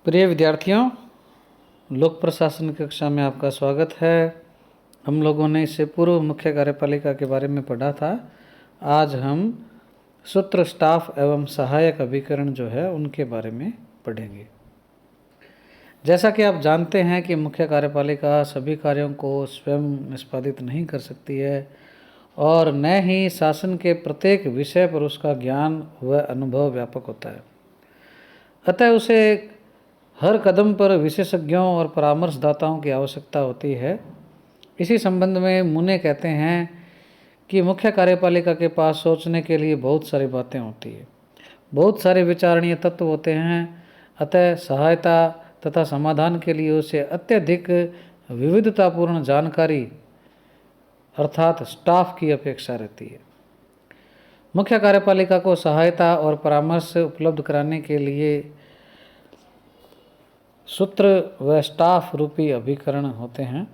प्रिय विद्यार्थियों, लोक प्रशासन कक्षा में आपका स्वागत है। हम लोगों ने इससे पूर्व मुख्य कार्यपालिका के बारे में पढ़ा था। आज हम सूत्र, स्टाफ एवं सहायक अभिकरण जो है उनके बारे में पढ़ेंगे। जैसा कि आप जानते हैं कि मुख्य कार्यपालिका सभी कार्यों को स्वयं निष्पादित नहीं कर सकती है और न ही शासन के प्रत्येक विषय पर उसका ज्ञान व अनुभव व्यापक होता है। अतः उसे हर कदम पर विशेषज्ञों और परामर्शदाताओं की आवश्यकता होती है। इसी संबंध में मुने कहते हैं कि मुख्य कार्यपालिका के पास सोचने के लिए बहुत सारी बातें होती है, बहुत सारे विचारणीय तत्व होते हैं। अतः सहायता तथा समाधान के लिए उसे अत्यधिक विविधतापूर्ण जानकारी अर्थात स्टाफ की अपेक्षा रहती है। मुख्य कार्यपालिका को सहायता और परामर्श उपलब्ध कराने के लिए सूत्र व स्टाफ रूपी अभिकरण होते हैं।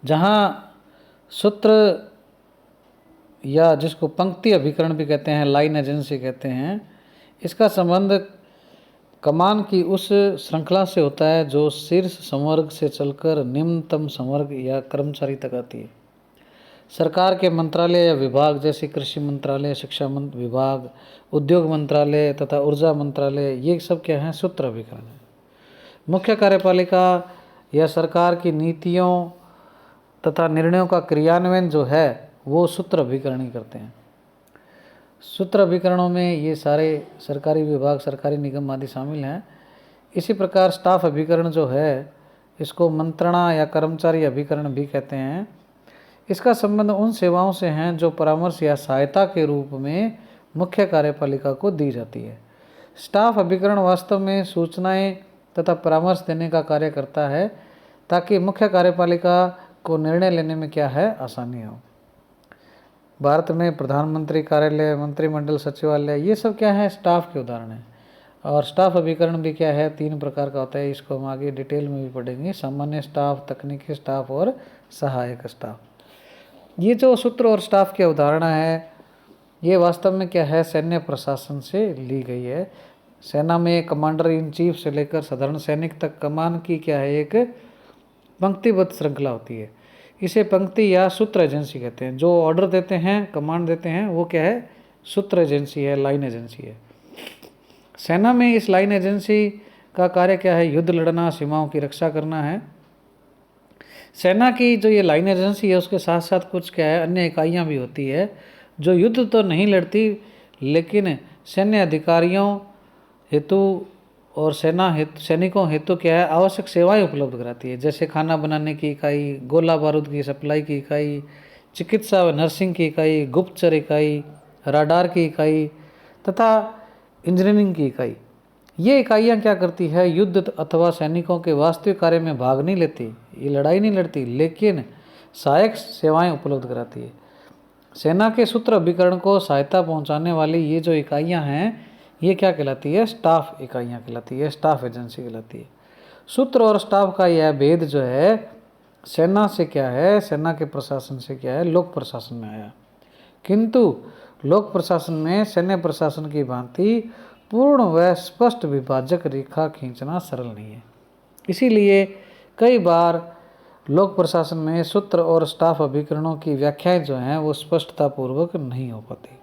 जहाँ सूत्र या जिसको पंक्ति अभिकरण भी कहते हैं, लाइन एजेंसी कहते हैं, इसका संबंध कमान की उस श्रृंखला से होता है जो शीर्ष संवर्ग से चलकर निम्नतम संवर्ग या कर्मचारी तक आती है। सरकार के मंत्रालय या विभाग जैसे कृषि मंत्रालय, शिक्षा विभाग, उद्योग मंत्रालय तथा ऊर्जा मंत्रालय, ये सब क्या हैं? सूत्र अभिकरण है। मुख्य कार्यपालिका या सरकार की नीतियों तथा निर्णयों का क्रियान्वयन जो है वो सूत्र अभिकरण ही करते हैं। सूत्र अभिकरणों में ये सारे सरकारी विभाग, सरकारी निगम आदि शामिल हैं। इसी प्रकार स्टाफ अभिकरण जो है इसको मंत्रणा या कर्मचारी अभिकरण भी कहते हैं। इसका संबंध उन सेवाओं से हैं जो परामर्श या सहायता के रूप में मुख्य कार्यपालिका को दी जाती है। स्टाफ अभिकरण वास्तव में सूचनाएं तथा परामर्श देने का कार्य करता है ताकि मुख्य कार्यपालिका को निर्णय लेने में क्या है? आसानी हो। भारत में प्रधानमंत्री कार्यालय, मंत्रिमंडल सचिवालय, ये सब क्या है? स्टाफ के उदाहरण हैं। और स्टाफ अभिकरण भी क्या है? 3 प्रकार का होता है। इसको हम आगे डिटेल में भी पढ़ेंगे। सामान्य स्टाफ, तकनीकी स्टाफ और सहायक स्टाफ। ये जो सूत्र और स्टाफ के उदाहरण है ये वास्तव में क्या है? सैन्य प्रशासन से ली गई है। सेना में कमांडर इन चीफ से लेकर साधारण सैनिक तक कमान की क्या है? एक पंक्तिबद्ध श्रृंखला होती है। इसे पंक्ति या सूत्र एजेंसी कहते हैं। जो ऑर्डर देते हैं, कमांड देते हैं, वो क्या है? सूत्र एजेंसी है, लाइन एजेंसी है। सेना में इस लाइन एजेंसी का कार्य क्या है? युद्ध लड़ना, सीमाओं की रक्षा करना है। सेना की जो ये लाइन एजेंसी है उसके साथ साथ कुछ क्या है? अन्य इकाइयाँ भी होती है जो युद्ध तो नहीं लड़ती लेकिन सैन्य अधिकारियों हेतु और सैनिकों हेतु क्या है? आवश्यक सेवाएं उपलब्ध कराती है। जैसे खाना बनाने की इकाई, गोला बारूद की सप्लाई की इकाई, चिकित्सा व नर्सिंग की इकाई, गुप्तचर इकाई, राडार की इकाई तथा इंजीनियरिंग की इकाई। ये इकाइयाँ क्या करती है? युद्ध अथवा सैनिकों के वास्तविक कार्य में भाग नहीं लेती, ये लड़ाई नहीं लड़ती, लेकिन सहायक सेवाएं उपलब्ध कराती है। सेना के सूत्र अभिकरण को सहायता पहुंचाने वाली ये जो इकाइयां हैं ये क्या कहलाती है? स्टाफ इकाइयां कहलाती है, स्टाफ एजेंसी कहलाती है। सूत्र और स्टाफ का यह भेद जो है सेना से क्या है? सेना के प्रशासन से क्या है? लोक प्रशासन में आया। किंतु लोक प्रशासन में सैन्य प्रशासन की भांति पूर्ण व स्पष्ट विभाजक रेखा खींचना सरल नहीं है। इसीलिए कई बार लोक प्रशासन में सूत्र और स्टाफ अभिकरणों की व्याख्याएं जो हैं वो स्पष्टतापूर्वक नहीं हो पाती।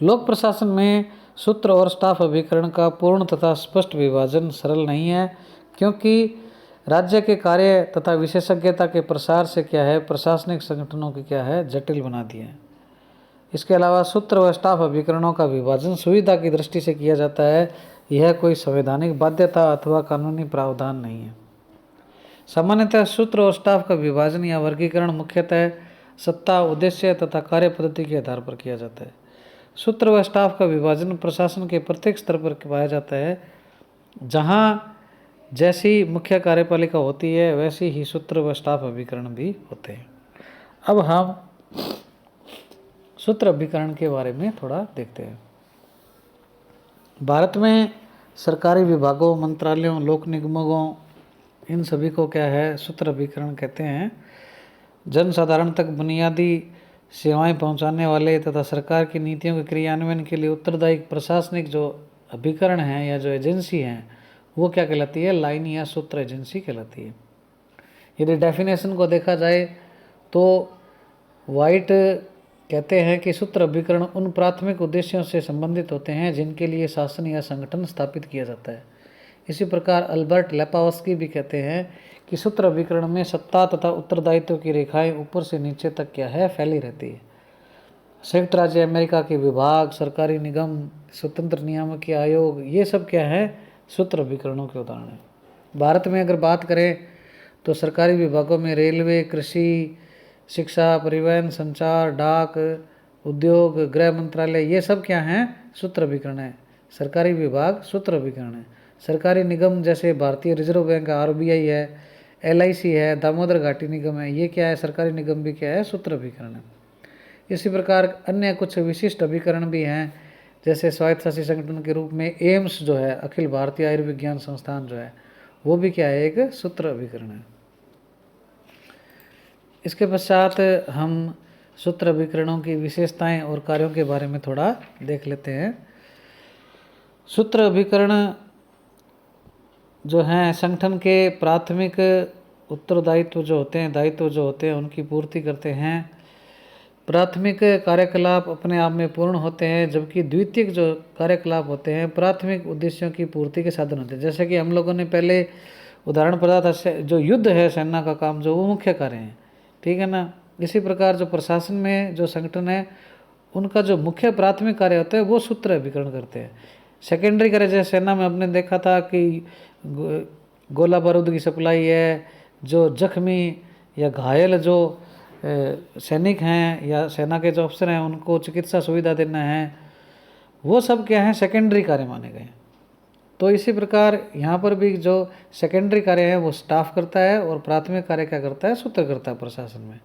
लोक प्रशासन में सूत्र और स्टाफ अभिकरण का पूर्ण तथा स्पष्ट विभाजन सरल नहीं है क्योंकि राज्य के कार्य तथा विशेषज्ञता के प्रसार से क्या है? प्रशासनिक संगठनों की क्या है? जटिल बना दिए हैं। इसके अलावा सूत्र व स्टाफ अभिकरणों का विभाजन सुविधा की दृष्टि से किया जाता है। यह कोई संवैधानिक बाध्यता अथवा कानूनी प्रावधान नहीं है। सामान्यतः सूत्र और स्टाफ का विभाजन या वर्गीकरण मुख्यतः सत्ता, उद्देश्य तथा कार्य पद्धति के आधार पर किया जाता है। सूत्र व स्टाफ का विभाजन प्रशासन के प्रत्येक स्तर पर पाया जाता है। जहाँ जैसी मुख्य कार्यपालिका होती है वैसी ही सूत्र व स्टाफ अभिकरण भी होते हैं। अब हम सूत्र अभिकरण के बारे में थोड़ा देखते हैं। भारत में सरकारी विभागों, मंत्रालयों, लोक निगमों, इन सभी को क्या है? सूत्र अभिकरण कहते हैं। जनसाधारण तक बुनियादी सेवाएं पहुंचाने वाले तथा सरकार की नीतियों के क्रियान्वयन के लिए उत्तरदायी प्रशासनिक जो अभिकरण है या जो एजेंसी है वो क्या कहलाती है, लाइन या सूत्र एजेंसी कहलाती है। यदि डेफिनेशन को देखा जाए तो वाइट कहते हैं कि सूत्र अभिकरण उन प्राथमिक उद्देश्यों से संबंधित होते हैं जिनके लिए शासन या संगठन स्थापित किया जाता है। इसी प्रकार अल्बर्ट लेपावस्की भी कहते हैं कि सूत्र अभिकरण में सत्ता तथा उत्तरदायित्व की रेखाएं ऊपर से नीचे तक क्या है, फैली रहती है। संयुक्त राज्य अमेरिका के विभाग, सरकारी निगम, स्वतंत्र नियामकीय आयोग, ये सब क्या है, सूत्र अभिकरणों के उदाहरण हैं। भारत में अगर बात करें तो सरकारी विभागों में रेलवे, कृषि, शिक्षा, परिवहन, संचार, डाक, उद्योग, गृह मंत्रालय, ये सब क्या हैं, सूत्र अभिकरण है। सरकारी विभाग सूत्र अभिकरण है। सरकारी निगम जैसे भारतीय रिजर्व बैंक है, RBI है, LIC है, दामोदर घाटी निगम है, ये क्या है, सरकारी निगम भी क्या है, सूत्र अभिकरण है। इसी प्रकार अन्य कुछ विशिष्ट अभिकरण भी हैं, जैसे स्वायत्तशासी संगठन के रूप में एम्स जो है, अखिल भारतीय आयुर्विज्ञान संस्थान जो है, वो भी क्या है, एक सूत्र अभिकरण है। इसके पश्चात हम सूत्र अभिकरणों की विशेषताएं और कार्यों के बारे में थोड़ा देख लेते हैं। सूत्र अभिकरण जो हैं संगठन के प्राथमिक उत्तरदायित्व जो होते हैं, दायित्व जो होते हैं, उनकी पूर्ति करते हैं। प्राथमिक कार्यकलाप अपने आप में पूर्ण होते हैं, जबकि द्वितीयक जो कार्यकलाप होते हैं प्राथमिक उद्देश्यों की पूर्ति के साधन होते हैं। जैसे कि हम लोगों ने पहले उदाहरण पढ़ा था, जो युद्ध है सेना का काम, जो वो मुख्य कार्य हैं, ठीक है ना। इसी प्रकार जो प्रशासन में जो संगठन है उनका जो मुख्य प्राथमिक कार्य होता है वो सूत्र अभिकरण करते हैं। सेकेंडरी कार्य जैसे सेना में आपने देखा था कि गोला बारूद की सप्लाई है, जो जख्मी या घायल जो सैनिक हैं या सेना के जो अफसर हैं उनको चिकित्सा सुविधा देना है, वो सब क्या है, सेकेंडरी कार्य माने गए। तो इसी प्रकार यहाँ पर भी जो सेकेंडरी कार्य है वो स्टाफ करता है और प्राथमिक कार्य क्या करता है, सूत्र करता है प्रशासन में।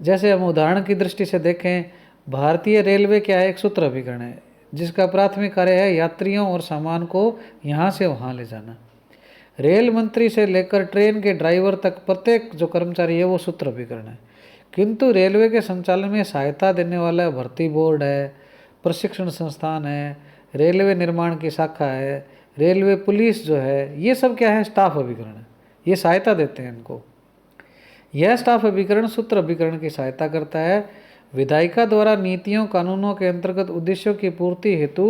जैसे हम उदाहरण की दृष्टि से देखें, भारतीय रेलवे क्या है, एक सूत्र अभिकरण है, जिसका प्राथमिक कार्य है यात्रियों और सामान को यहाँ से वहाँ ले जाना। रेल मंत्री से लेकर ट्रेन के ड्राइवर तक प्रत्येक जो कर्मचारी है वो सूत्र अभिकरण है। किंतु रेलवे के संचालन में सहायता देने वाला भर्ती बोर्ड है, प्रशिक्षण संस्थान है, रेलवे निर्माण की शाखा है, रेलवे पुलिस जो है, ये सब क्या है, स्टाफ अभिकरण है, ये सहायता देते हैं इनको। यह स्टाफ अभिकरण सूत्र अभिकरण की सहायता करता है। विधायिका द्वारा नीतियों कानूनों के अंतर्गत उद्देश्यों की पूर्ति हेतु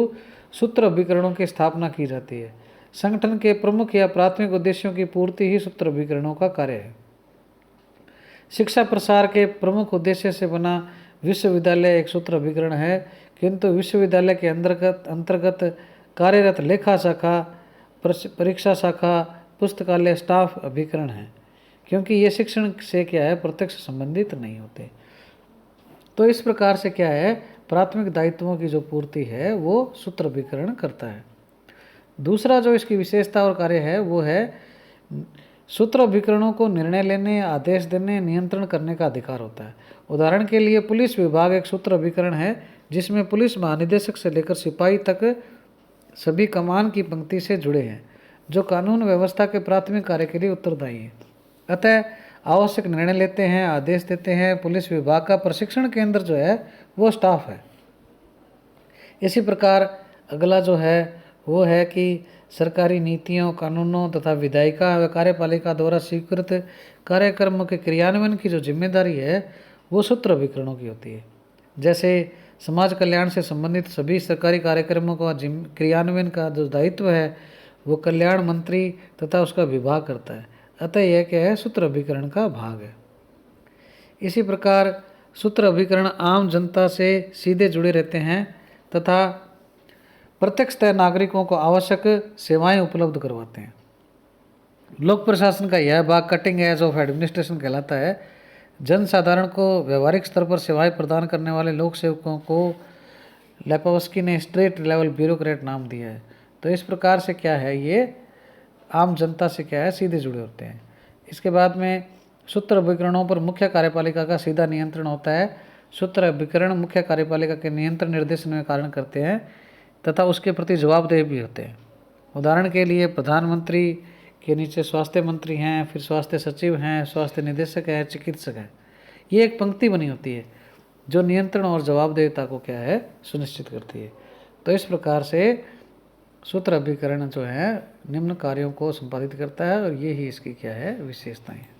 सूत्र अभिकरणों की स्थापना की जाती है। संगठन के प्रमुख या प्राथमिक उद्देश्यों की पूर्ति ही सूत्र अभिकरणों का कार्य है। शिक्षा प्रसार के प्रमुख उद्देश्य से बना विश्वविद्यालय एक सूत्र अभिकरण है, किंतु विश्वविद्यालय के अंतर्गत कार्यरत लेखा शाखा, परीक्षा शाखा, पुस्तकालय स्टाफ अभिकरण है, क्योंकि ये शिक्षण से क्या है, प्रत्यक्ष संबंधित नहीं होते। तो इस प्रकार से क्या है, प्राथमिक दायित्वों की जो पूर्ति है वो सूत्र अभिकरण करता है। दूसरा जो इसकी विशेषता और कार्य है वो है सूत्र अभिकरणों को निर्णय लेने, आदेश देने, नियंत्रण करने का अधिकार होता है। उदाहरण के लिए पुलिस विभाग एक सूत्र अभिकरण है, जिसमें पुलिस महानिदेशक से लेकर सिपाही तक सभी कमान की पंक्ति से जुड़े हैं, जो कानून व्यवस्था के प्राथमिक कार्य के लिए उत्तरदायी है। अतः आवश्यक निर्णय लेते हैं, आदेश देते हैं। पुलिस विभाग का प्रशिक्षण केंद्र जो है वो स्टाफ है। इसी प्रकार अगला जो है वो है कि सरकारी नीतियों, कानूनों तथा विधायिका व कार्यपालिका द्वारा स्वीकृत कार्यक्रमों के क्रियान्वयन की जो जिम्मेदारी है वो सूत्र अभिकरणों की होती है। जैसे समाज कल्याण से संबंधित सभी सरकारी कार्यक्रमों का क्रियान्वयन का जो दायित्व है वो कल्याण मंत्री तथा उसका विभाग करता है। अतः यह क्या है, सूत्र अभिकरण का भाग है। इसी प्रकार सूत्र अभिकरण आम जनता से सीधे जुड़े रहते हैं तथा प्रत्यक्षतः नागरिकों को आवश्यक सेवाएं उपलब्ध करवाते हैं। लोक प्रशासन का यह भाग कटिंग एज ऑफ एडमिनिस्ट्रेशन कहलाता है। जनसाधारण को व्यवहारिक स्तर पर सेवाएं प्रदान करने वाले लोक सेवकों को लेपावस्की ने स्ट्रेट लेवल ब्यूरोक्रेट नाम दिया है। तो इस प्रकार से क्या है, ये आम जनता से क्या है, सीधे जुड़े होते हैं। इसके बाद में सूत्र अभिकरणों पर मुख्य कार्यपालिका का सीधा नियंत्रण होता है। सूत्र अभिकरण मुख्य कार्यपालिका के नियंत्रण निर्देशन में कारण करते हैं तथा उसके प्रति जवाबदेह भी होते हैं। उदाहरण के लिए प्रधानमंत्री के नीचे स्वास्थ्य मंत्री हैं, फिर स्वास्थ्य सचिव हैं, स्वास्थ्य निदेशक हैं, चिकित्सक हैं। ये एक पंक्ति बनी होती है जो नियंत्रण और जवाबदेहिता को क्या है, सुनिश्चित करती है। तो इस प्रकार से सूत्र अभिकरण जो है निम्न कार्यों को संपादित करता है और ये ही इसकी क्या है विशेषताएं।